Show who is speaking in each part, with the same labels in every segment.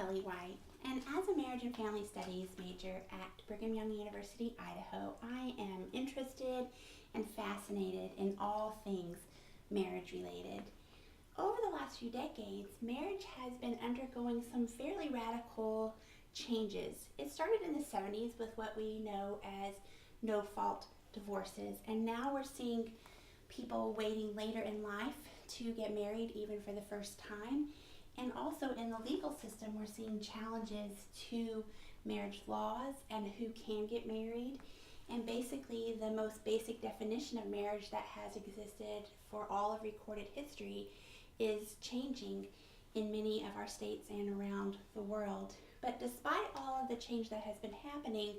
Speaker 1: Kelly White, and as a marriage and family studies major at Brigham Young University, Idaho, I am interested and fascinated in all things marriage related. Over the last few decades, marriage has been undergoing some fairly radical changes. It started in the 70s with what we know as no fault divorces, and now we're seeing people waiting later in life to get married even for the first time. And also in the legal system, we're seeing challenges to marriage laws and who can get married. And basically, the most basic definition of marriage that has existed for all of recorded history is changing in many of our states and around the world. But despite all of the change that has been happening,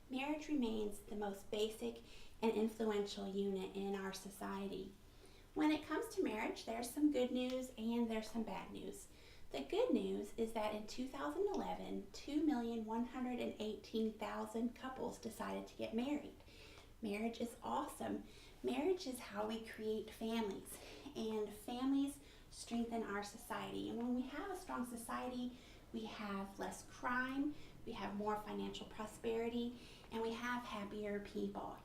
Speaker 1: marriage remains the most basic and influential unit in our society. When it comes to marriage, there's some good news and there's some bad news. The good news is that in 2011, 2,118,000 couples decided to get married. Marriage is awesome. Marriage is how we create families, and families strengthen our society. And when we have a strong society, we have less crime, we have more financial prosperity, and we have happier people.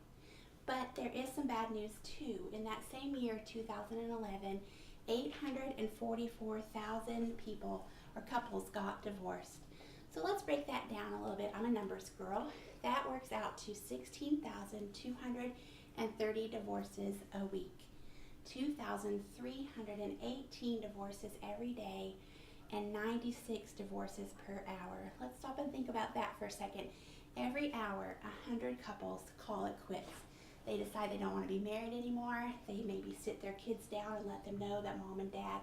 Speaker 1: But there is some bad news too. In that same year, 2011, 844,000 people or couples got divorced. So let's break that down a little bit. I'm a numbers girl. That works out to 16,230 divorces a week, 2,318 divorces every day, and 96 divorces per hour. Let's stop and think about that for a second. Every hour, 100 couples call it quits. They decide they don't want to be married anymore. They maybe sit their kids down and let them know that mom and dad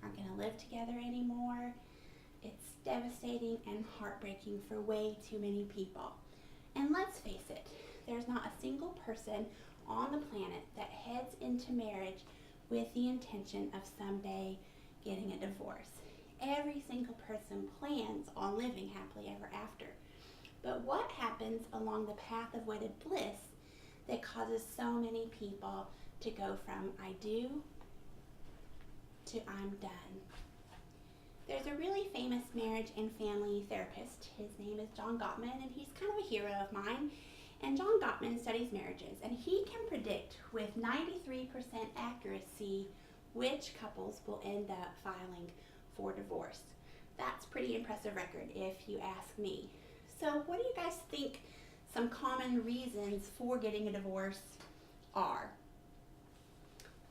Speaker 1: aren't going to live together anymore. It's devastating and heartbreaking for way too many people. And let's face it, there's not a single person on the planet that heads into marriage with the intention of someday getting a divorce. Every single person plans on living happily ever after. But what happens along the path of wedded bliss that causes so many people to go from I do to I'm done? There's a really famous marriage and family therapist. His name is John Gottman, and he's kind of a hero of mine. And John Gottman studies marriages, and he can predict with 93% accuracy which couples will end up filing for divorce. That's pretty impressive record if you ask me. So what do you guys think some common reasons for getting a divorce are?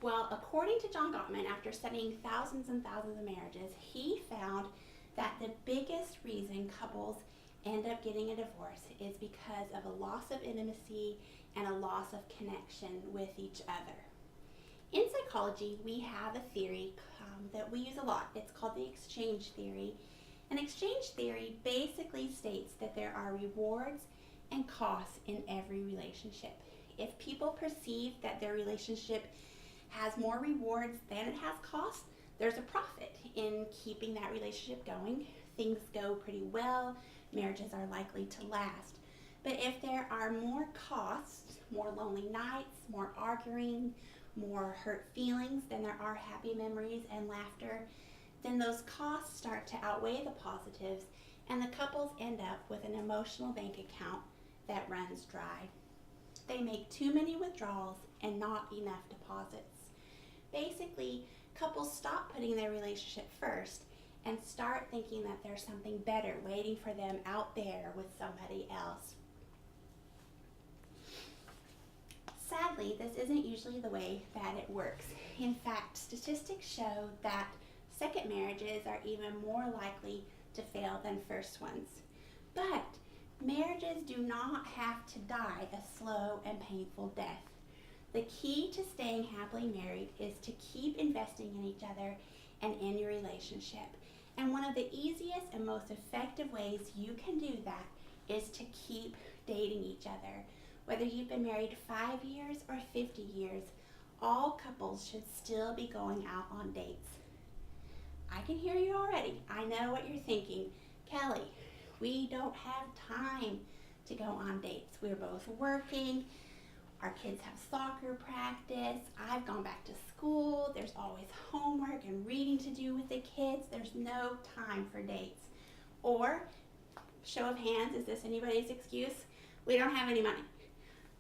Speaker 1: Well, according to John Gottman, after studying thousands and thousands of marriages, he found that the biggest reason couples end up getting a divorce is because of a loss of intimacy and a loss of connection with each other. In psychology, we have a theory that we use a lot. It's called the exchange theory. And exchange theory basically states that there are rewards and costs in every relationship. If people perceive that their relationship has more rewards than it has costs, there's a profit in keeping that relationship going. Things go pretty well, marriages are likely to last. But if there are more costs, more lonely nights, more arguing, more hurt feelings than there are happy memories and laughter, then those costs start to outweigh the positives, and the couples end up with an emotional bank account that runs dry. They make too many withdrawals and not enough deposits. Basically, couples stop putting their relationship first and start thinking that there's something better waiting for them out there with somebody else. Sadly, this isn't usually the way that it works. In fact, statistics show that second marriages are even more likely to fail than first ones. But marriages do not have to die a slow and painful death. The key to staying happily married is to keep investing in each other and in your relationship. And one of the easiest and most effective ways you can do that is to keep dating each other. Whether you've been married 5 years or 50 years, all couples should still be going out on dates. I can hear you already. I know what you're thinking. Kelly, we don't have time to go on dates. We're both working. Our kids have soccer practice. I've gone back to school. There's always homework and reading to do with the kids. There's no time for dates. Or, show of hands, is this anybody's excuse? We don't have any money.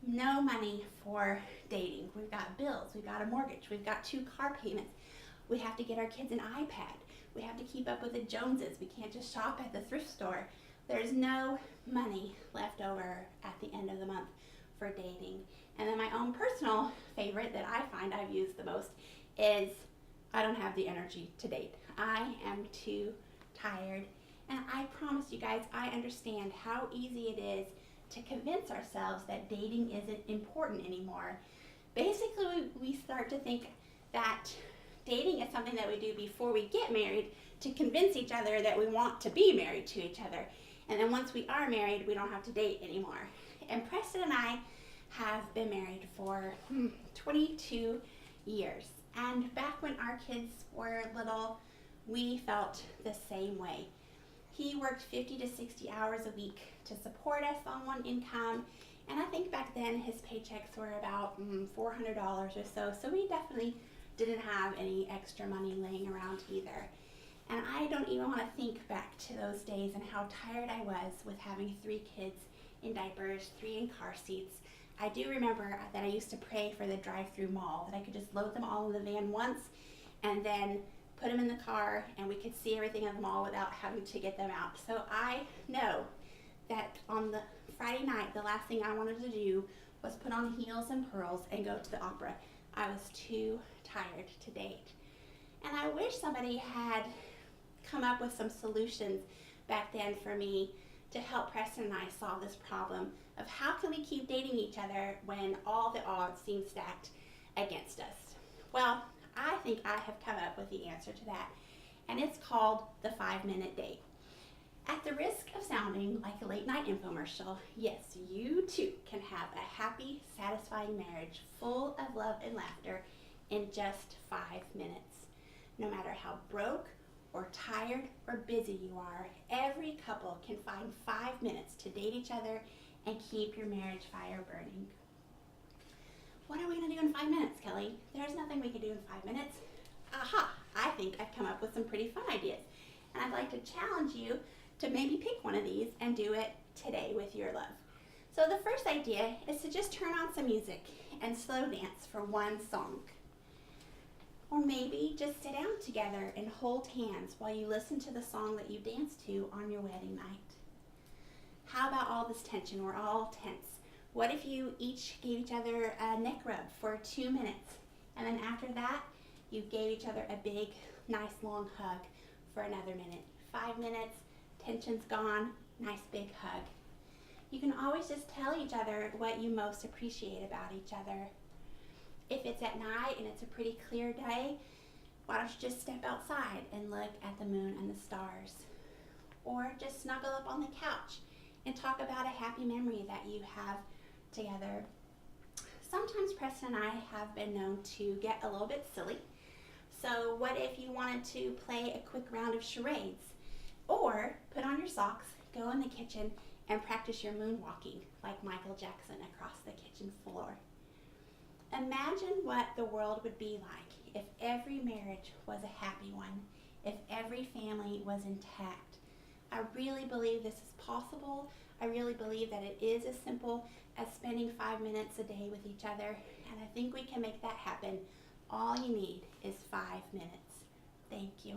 Speaker 1: No money for dating. We've got bills, we've got a mortgage, we've got 2 car payments. We have to get our kids an iPad. We have to keep up with the Joneses. We can't just shop at the thrift store. There's no money left over at the end of the month for dating. And then my own personal favorite that I find I've used the most is I don't have the energy to date. I am too tired. And I promise you guys, I understand how easy it is to convince ourselves that dating isn't important anymore. Basically, we start to think that dating is something that we do before we get married to convince each other that we want to be married to each other. And then once we are married, we don't have to date anymore. And Preston and I have been married for 22 years. And back when our kids were little, we felt the same way. He worked 50 to 60 hours a week to support us on one income. And I think back then his paychecks were about $400 or so. So we definitely didn't have any extra money laying around either. And I don't even want to think back to those days and how tired I was with having 3 kids in diapers, 3 in car seats. I do remember that I used to pray for the drive-through mall, that I could just load them all in the van once and then put them in the car and we could see everything in the mall without having to get them out. So I know that on the Friday night, the last thing I wanted to do was put on heels and pearls and go to the opera. I was too tired to date. And I wish somebody had come up with some solutions back then for me to help Preston and I solve this problem of how can we keep dating each other when all the odds seem stacked against us. Well, I think I have come up with the answer to that, and it's called the 5-minute date. At the risk of sounding like a late night infomercial, yes, you too can have a happy, satisfying marriage full of love and laughter in just 5 minutes. No matter how broke or tired or busy you are, every couple can find 5 minutes to date each other and keep your marriage fire burning. What are we going to do in 5 minutes, Kelly? There's nothing we can do in 5 minutes. Aha! I think I've come up with some pretty fun ideas. And I'd like to challenge you to maybe pick one of these and do it today with your love. So the first idea is to just turn on some music and slow dance for one song. Or maybe just sit down together and hold hands while you listen to the song that you danced to on your wedding night. How about all this tension? We're all tense. What if you each gave each other a neck rub for 2 minutes, and then after that, you gave each other a big, nice long hug for another minute? 5 minutes, tension's gone, nice big hug. You can always just tell each other what you most appreciate about each other. If it's at night and it's a pretty clear day, why don't you just step outside and look at the moon and the stars? Or just snuggle up on the couch and talk about a happy memory that you have together. Sometimes Preston and I have been known to get a little bit silly. So what if you wanted to play a quick round of charades? Or put on your socks, go in the kitchen, and practice your moonwalking like Michael Jackson across the kitchen floor. Imagine what the world would be like if every marriage was a happy one, if every family was intact. I really believe this is possible. I really believe that it is as simple as spending 5 minutes a day with each other, and I think we can make that happen. All you need is 5 minutes. Thank you.